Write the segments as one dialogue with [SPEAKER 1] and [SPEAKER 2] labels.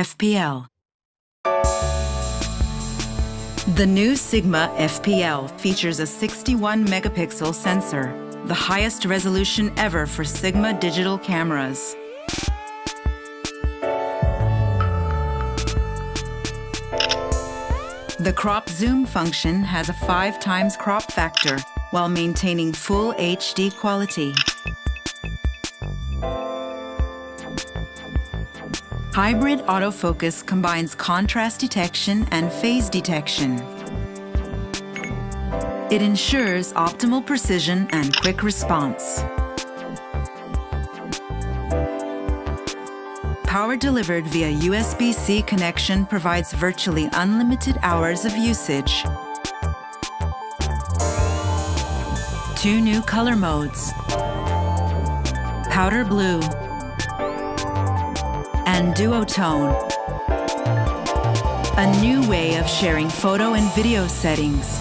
[SPEAKER 1] FPL. The new Sigma FPL features a 61 megapixel sensor, the highest resolution ever for Sigma digital cameras. The crop zoom function has a 5 times crop factor while maintaining full HD quality. Hybrid autofocus combines contrast detection and phase detection. It ensures optimal precision and quick response. Power delivered via USB-C connection provides virtually unlimited hours of usage. 2 new color modes, powder blue and duotone. A new way of sharing photo and video settings.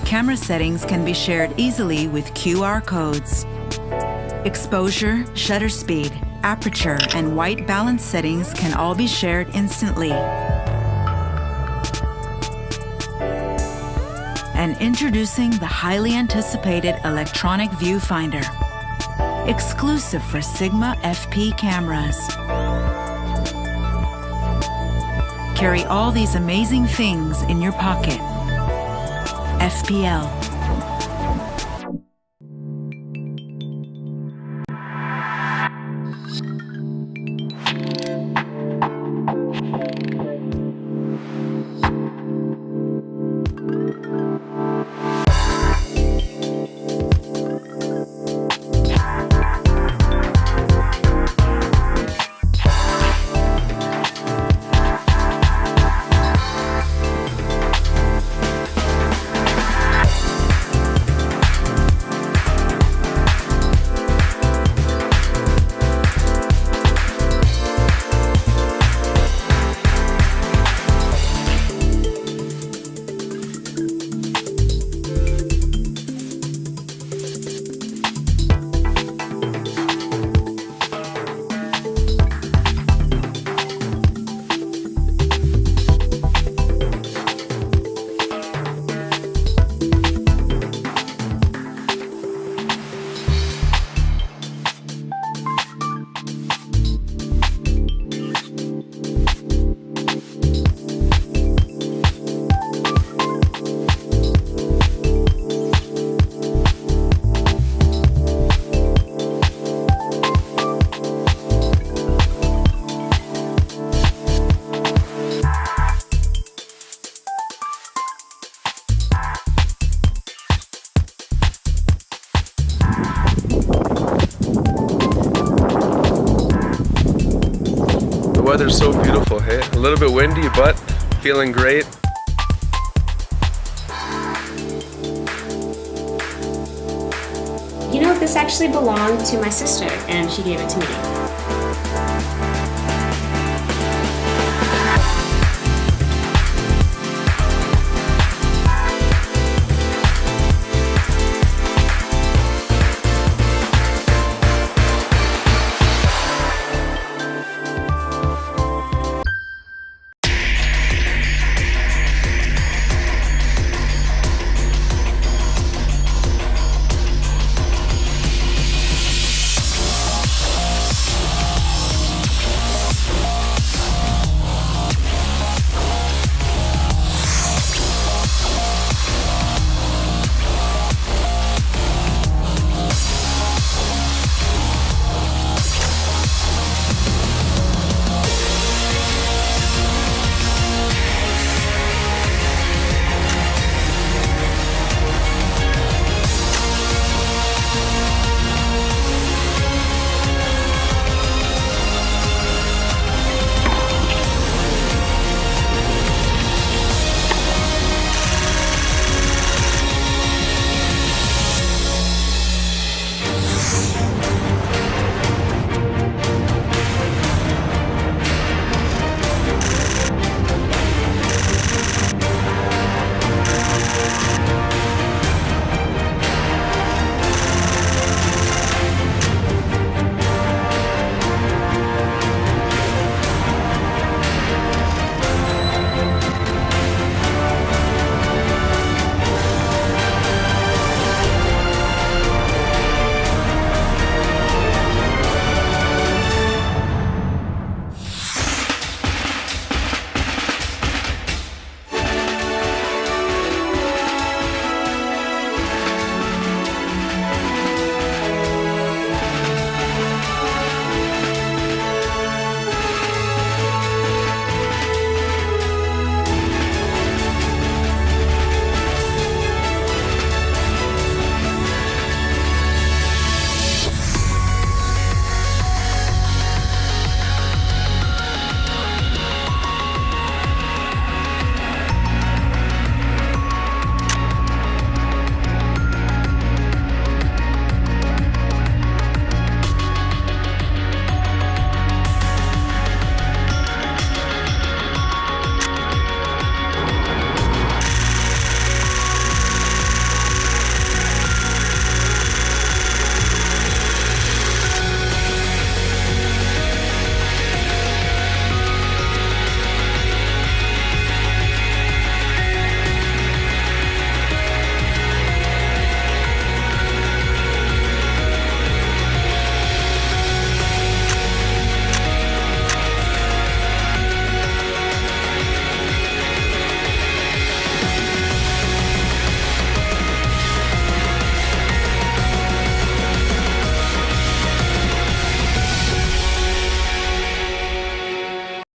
[SPEAKER 1] Camera settings can be shared easily with QR codes. Exposure, shutter speed, aperture, and white balance settings can all be shared instantly. And introducing the highly anticipated electronic viewfinder, exclusive for Sigma FP cameras. Carry all these amazing things in your pocket. FPL.
[SPEAKER 2] The weather's so beautiful, hey? A little bit windy, but feeling great.
[SPEAKER 3] You know, this actually belonged to my sister, and she gave it to me.